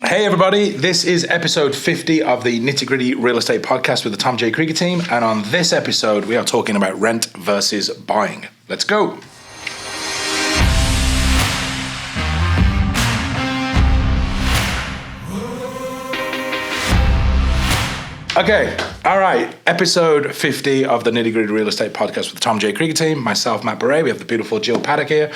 Hey everybody, this is episode 50 of the Nitty Gritty Real Estate Podcast with the Tom J. Krieger team, and on this episode we are talking about rent versus buying. Let's go. Okay, all right, episode 50 of the Nitty Gritty Real Estate Podcast with the Tom J. Krieger team, myself, Matt Barré, we have the beautiful Jill Paddock here.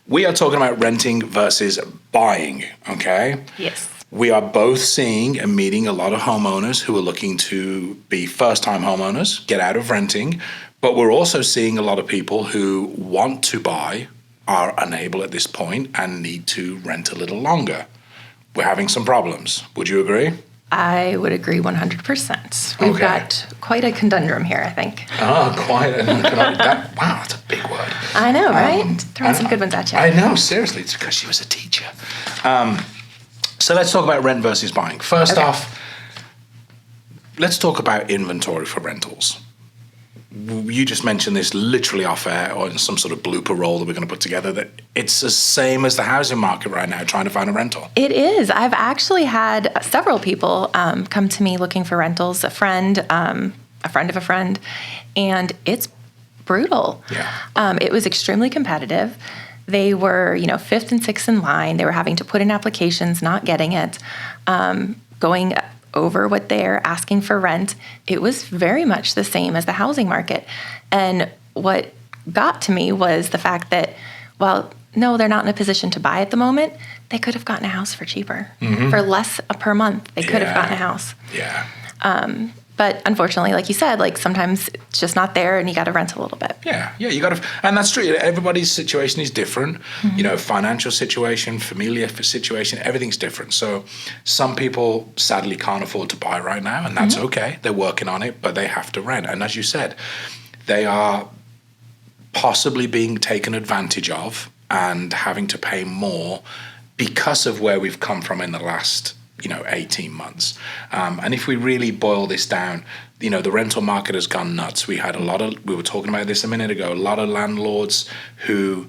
We are talking about renting versus buying, okay? Yes. We are both seeing and meeting a lot of homeowners who are looking to be first-time homeowners, get out of renting, but we're also seeing a lot of people who want to buy, are unable at this point, and need to rent a little longer. We're having some problems. Would you agree? I would agree 100%. We've got quite a conundrum here, I think. Oh, quite. Wow, that's a big word. I know, right? Throwing some good ones at you. I know, seriously. It's because she was a teacher. So let's talk about rent versus buying. First off, let's talk about inventory for rentals. You just mentioned this literally off air or in some sort of blooper roll that we're going to put together, that it's the same as the housing market right now, trying to find a rental. It is. I've actually had several people come to me looking for rentals, a friend of a friend, and it's brutal. Yeah. It was extremely competitive. They were, fifth and sixth in line. They were having to put in applications, not getting it, going over what they're asking for rent. It was very much the same as the housing market. And what got to me was the fact that, well, no, they're not in a position to buy at the moment. They could have gotten a house for cheaper. Mm-hmm. For less per month, they could have gotten a house. Yeah. But unfortunately, like you said, sometimes it's just not there and you got to rent a little bit. Yeah, you got to, and that's true. Everybody's situation is different. Mm-hmm. Financial situation, familiar situation, everything's different. So some people sadly can't afford to buy right now, and that's okay. They're working on it, but they have to rent. And as you said, they are possibly being taken advantage of and having to pay more because of where we've come from in the last 18 months. And if we really boil this down, the rental market has gone nuts. We were talking about this a minute ago, a lot of landlords who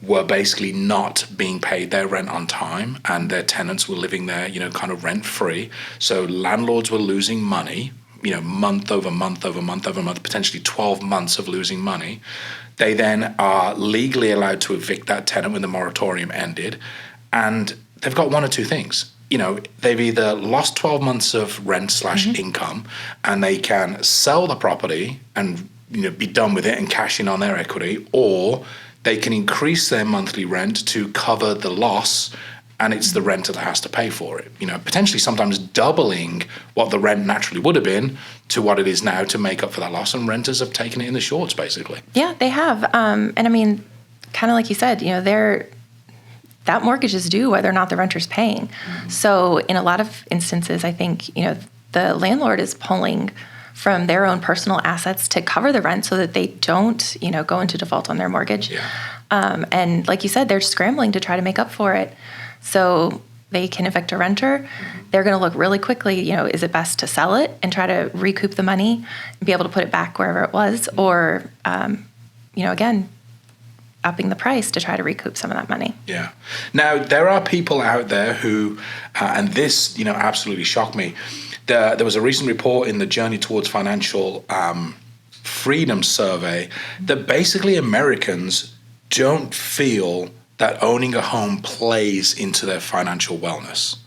were basically not being paid their rent on time, and their tenants were living there, kind of rent free. So landlords were losing money, month over month over month over month, potentially 12 months of losing money. They then are legally allowed to evict that tenant when the moratorium ended. And they've got one or two things. They've either lost 12 months of rent / income, and they can sell the property and, be done with it and cash in on their equity, or they can increase their monthly rent to cover the loss, and it's the renter that has to pay for it. Potentially sometimes doubling what the rent naturally would have been to what it is now to make up for that loss, and renters have taken it in the shorts, basically. Yeah, they have. And I mean, kind of like you said, that mortgage is due whether or not the renter's paying. Mm-hmm. So in a lot of instances, I think, the landlord is pulling from their own personal assets to cover the rent so that they don't, go into default on their mortgage. Yeah. And like you said, they're scrambling to try to make up for it. So they can evict a renter. Mm-hmm. They're going to look really quickly, is it best to sell it and try to recoup the money and be able to put it back wherever it was? Mm-hmm. Or, again, upping the price to try to recoup some of that money. Yeah. Now, there are people out there who, and this, absolutely shocked me. There was a recent report in the Journey Towards Financial Freedom survey that basically Americans don't feel that owning a home plays into their financial wellness.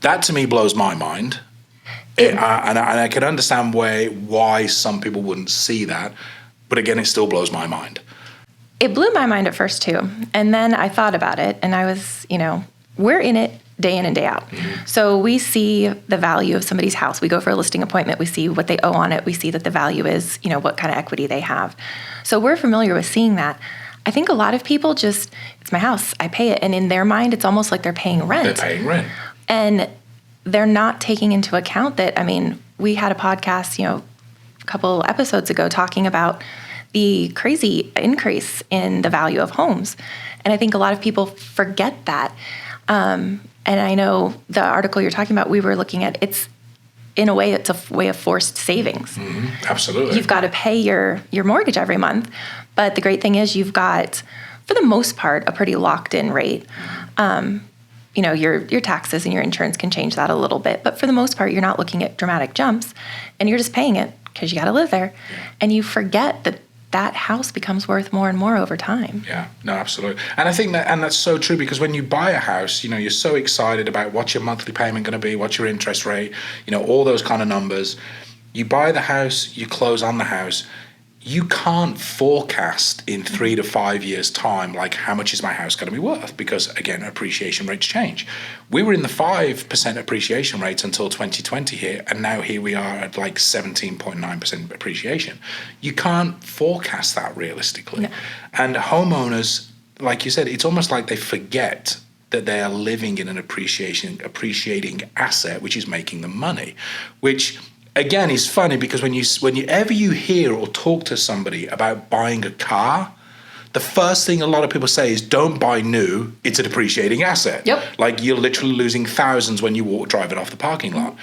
That to me blows my mind. And I can understand why some people wouldn't see that. But again, it still blows my mind. It blew my mind at first, too. And then I thought about it, and I was, we're in it day in and day out. Mm-hmm. So we see the value of somebody's house. We go for a listing appointment. We see what they owe on it. We see that the value is, what kind of equity they have. So we're familiar with seeing that. I think a lot of people it's my house. I pay it. And in their mind, it's almost like they're paying rent. They're paying rent. And they're not taking into account that, we had a podcast, a couple episodes ago talking about the crazy increase in the value of homes. And I think a lot of people forget that. And I know the article you're talking about, we were looking at, it's in a way, it's a way of forced savings. Mm-hmm. Absolutely. You've got to pay your mortgage every month. But the great thing is you've got, for the most part, a pretty locked in rate. your taxes and your insurance can change that a little bit. But for the most part, you're not looking at dramatic jumps, and you're just paying it because you got to live there. Yeah. And you forget that house becomes worth more and more over time. Yeah, no, absolutely. And I think that's so true, because when you buy a house, you're so excited about what's your monthly payment going to be, what's your interest rate, all those kind of numbers. You buy the house, you close on the house. You can't forecast in 3 to 5 years' time, like, how much is my house going to be worth? Because, again, appreciation rates change. We were in the 5% appreciation rates until 2020 here, and now here we are at like 17.9% appreciation. You can't forecast that realistically. No. And homeowners, like you said, it's almost like they forget that they are living in an appreciating asset, which is making them money, which, again, it's funny, because whenever you hear or talk to somebody about buying a car, the first thing a lot of people say is, don't buy new, it's a depreciating asset. Yep. Like, you're literally losing thousands when you drive it off the parking lot.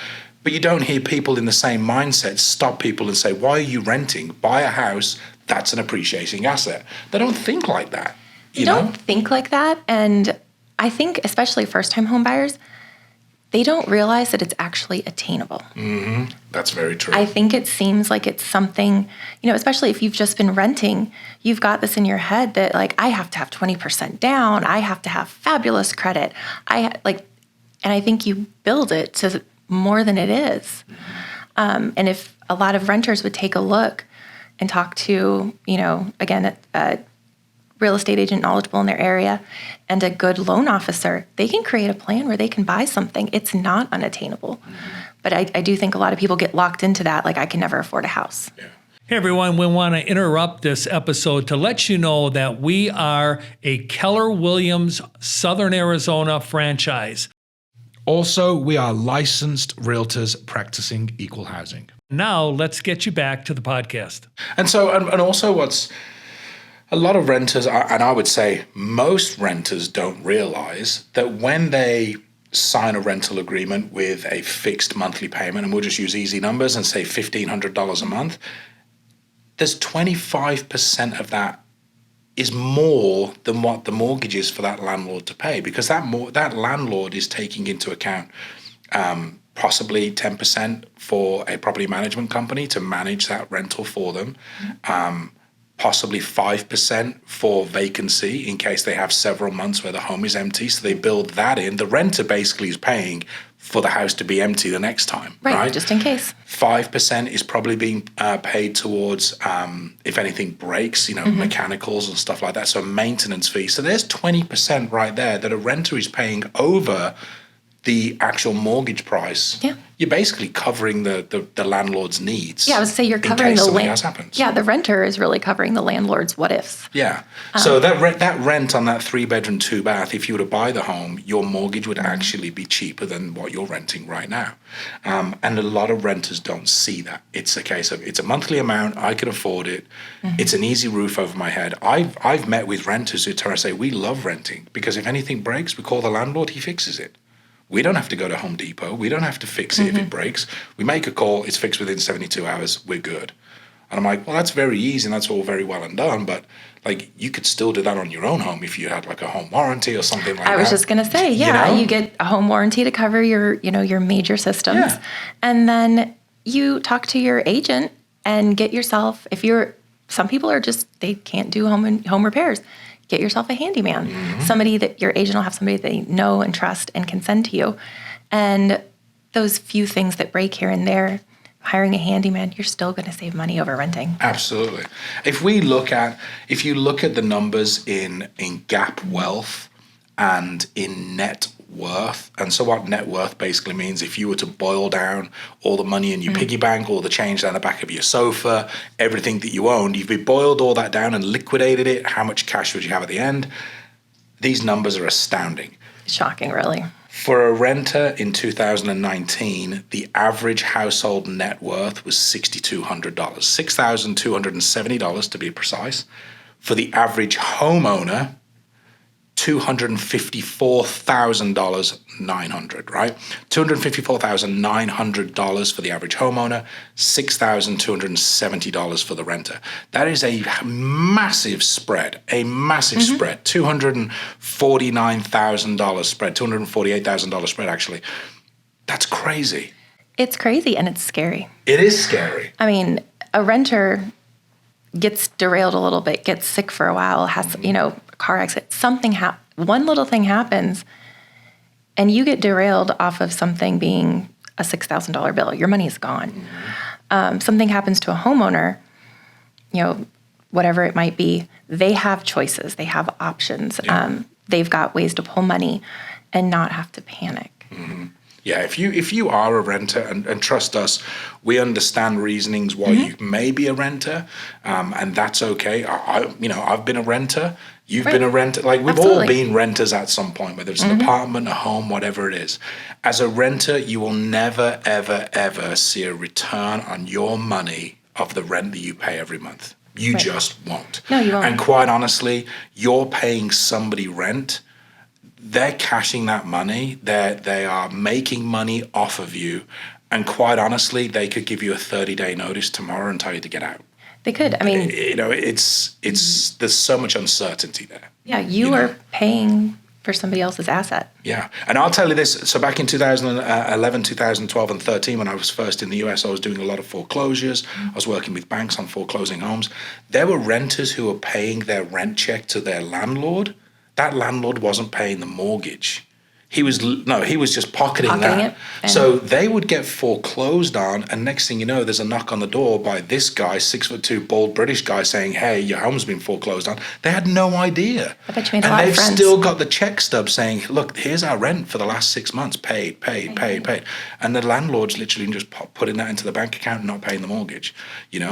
But you don't hear people in the same mindset stop people and say, why are you renting? Buy a house, that's an appreciating asset. They don't think like that. They don't think like that. And I think especially first-time home buyers, they don't realize that it's actually attainable. Mm-hmm. That's very true. I think it seems like it's something, especially if you've just been renting, you've got this in your head that, like, I have to have 20% down. I have to have fabulous credit. And I think you build it to more than it is. And if a lot of renters would take a look and talk to, again, a real estate agent knowledgeable in their area and a good loan officer, they can create a plan where they can buy something. It's not unattainable. Mm-hmm. But I do think a lot of people get locked into that, like, I can never afford a house. Yeah. Hey everyone, we want to interrupt this episode to let you know that we are a Keller Williams Southern Arizona franchise. Also, we are licensed realtors practicing equal housing. Now, let's get you back to the podcast. And so, and also what's a lot of renters, and I would say most renters, don't realize that when they sign a rental agreement with a fixed monthly payment, and we'll just use easy numbers and say $1,500 a month, there's 25% of that is more than what the mortgage is for that landlord to pay, because that landlord is taking into account possibly 10% for a property management company to manage that rental for them. Possibly 5% for vacancy in case they have several months where the home is empty. So they build that in. The renter basically is paying for the house to be empty the next time. Right? Just in case. 5% is probably being paid towards, if anything breaks, mechanicals and stuff like that. So maintenance fees. So there's 20% right there that a renter is paying over the actual mortgage price. Yeah. You're basically covering the landlord's needs. Yeah, I would say you're covering the something else happens. Yeah, the renter is really covering the landlord's what ifs. Yeah. So that rent on that 3-bedroom, 2-bath, if you were to buy the home, your mortgage would actually be cheaper than what you're renting right now. And a lot of renters don't see that. It's a case of, it's a monthly amount, I can afford it. Mm-hmm. It's an easy roof over my head. I've met with renters who try to say, we love renting because if anything breaks, we call the landlord, he fixes it. We don't have to go to Home Depot. We don't have to fix it if it breaks. We make a call, it's fixed within 72 hours, we're good. And I'm like, well, that's very easy and that's all very well and done, but like, you could still do that on your own home if you had like a home warranty or something like that. I was just going to say, you get a home warranty to cover your major systems. Yeah. And then you talk to your agent and get yourself, some people are just, they can't do home repairs. Get yourself a handyman, somebody that your agent will have somebody they know and trust and can send to you. And those few things that break here and there, hiring a handyman, you're still going to save money over renting. Absolutely. If you look at the numbers in gap wealth and in net worth, and so what net worth basically means, if you were to boil down all the money in your piggy bank, all the change down the back of your sofa, everything that you owned, if you boiled all that down and liquidated it, how much cash would you have at the end? These numbers are astounding. Shocking, really. For a renter in 2019, the average household net worth was $6,200, $6,270 to be precise. For the average homeowner, $254,900, right? $254,900 for the average homeowner, $6,270 for the renter. That is a massive spread, spread. $249,000 spread, $248,000 spread, actually. That's crazy. It's crazy and it's scary. It is scary. I mean, a renter gets derailed a little bit, gets sick for a while, has, a car accident, one little thing happens, and you get derailed off of something being a $6,000 bill. Your money is gone. Something happens to a homeowner, whatever it might be, they have choices. They have options. Yeah. They've got ways to pull money and not have to panic. Mm-hmm. Yeah, if you are a renter, and trust us, we understand reasonings why you may be a renter, and that's okay. I've been a renter. You've been a renter. Like, we've all been renters at some point, whether it's an apartment, a home, whatever it is. As a renter, you will never, ever, ever see a return on your money of the rent that you pay every month. You just won't. No, you won't. And quite honestly, you're paying somebody rent. They're cashing that money. They are making money off of you. And quite honestly, they could give you a 30-day notice tomorrow and tell you to get out. They could. I mean, it's there's so much uncertainty there. Yeah, you are paying for somebody else's asset. Yeah. And I'll tell you this. So back in 2011, 2012, and 13, when I was first in the US, I was doing a lot of foreclosures. I was working with banks on foreclosing homes. There were renters who were paying their rent check to their landlord. That landlord wasn't paying the mortgage. He was just pocketing that. So they would get foreclosed on, and next thing you know, there's a knock on the door by this guy, 6'2", bald British guy, saying, "Hey, your home's been foreclosed on." They had no idea. I bet you made a lot of friends. And they've still got the check stub saying, "Look, here's our rent for the last 6 months, paid." And the landlord's literally just putting that into the bank account and not paying the mortgage.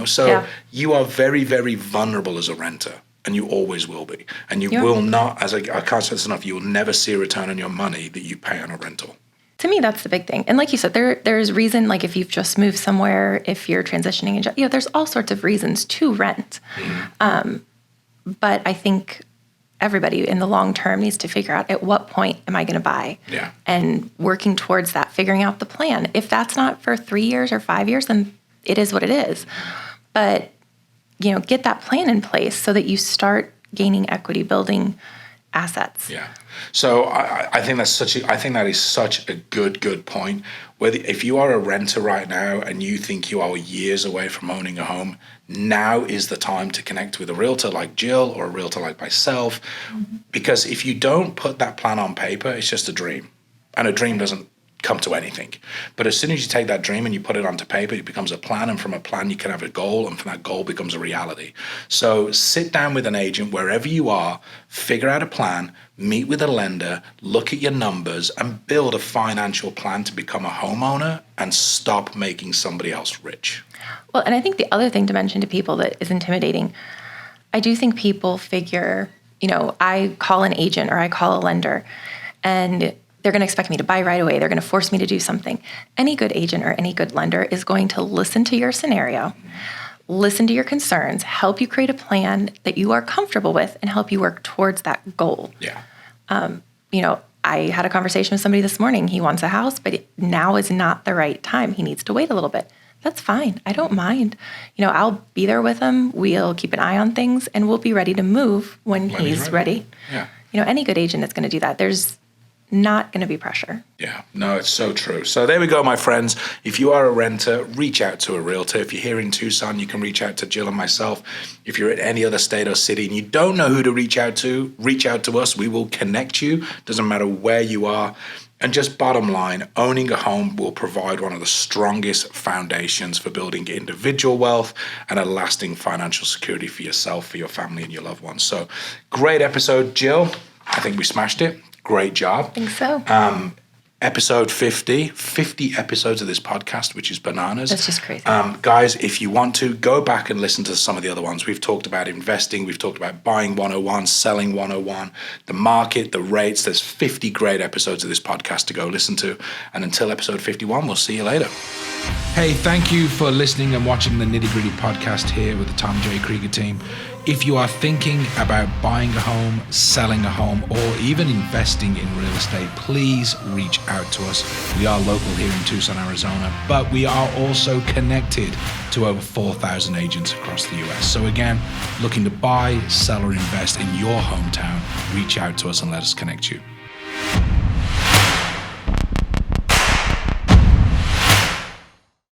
So you are very, very vulnerable as a renter. And you always will be. And you will not, I can't say this enough, you will never see a return on your money that you pay on a rental. To me, that's the big thing. And like you said, there's reason, like if you've just moved somewhere, if you're transitioning, there's all sorts of reasons to rent. But I think everybody in the long term needs to figure out, at what point am I going to buy? Yeah. And working towards that, figuring out the plan. If that's not for 3 years or 5 years, then it is what it is. But get that plan in place so that you start gaining equity, building assets. Yeah. So I think that is such a good point. If you are a renter right now and you think you are years away from owning a home, now is the time to connect with a realtor like Jill or a realtor like myself. Because if you don't put that plan on paper, it's just a dream. And a dream doesn't come to anything. But as soon as you take that dream and you put it onto paper, it becomes a plan, and from a plan you can have a goal, and from that goal becomes a reality. So sit down with an agent wherever you are, figure out a plan, meet with a lender, look at your numbers, and build a financial plan to become a homeowner and stop making somebody else rich. Well, and I think the other thing to mention to people that is intimidating, I do think people figure, I call an agent or I call a lender, and they're going to expect me to buy right away. They're going to force me to do something. Any good agent or any good lender is going to listen to your scenario, listen to your concerns, help you create a plan that you are comfortable with, and help you work towards that goal. Yeah. I had a conversation with somebody this morning. He wants a house, but now is not the right time. He needs to wait a little bit. That's fine. I don't mind. I'll be there with him. We'll keep an eye on things, and we'll be ready to move when he's ready. Yeah. Any good agent is going to do that. There's not going to be pressure. Yeah, no, it's so true. So there we go, my friends. If you are a renter, reach out to a realtor. If you're here in Tucson, you can reach out to Jill and myself. If you're in any other state or city and you don't know who to reach out to us. We will connect you. Doesn't matter where you are. And just bottom line, owning a home will provide one of the strongest foundations for building individual wealth and a lasting financial security for yourself, for your family, and your loved ones. So great episode, Jill. I think we smashed it. Great job. I think so. Episode 50 episodes of this podcast, which is bananas. That's just crazy. Guys, if you want to, go back and listen to some of the other ones. We've talked about investing. We've talked about buying 101, selling 101, the market, the rates. There's 50 great episodes of this podcast to go listen to. And until episode 51, we'll see you later. Hey, thank you for listening and watching the Nitty Gritty podcast here with the Tom J. Krieger team. If you are thinking about buying a home, selling a home, or even investing in real estate, please reach out to us. We are local here in Tucson, Arizona, but we are also connected to over 4,000 agents across the US. So again, looking to buy, sell, or invest in your hometown, reach out to us and let us connect you.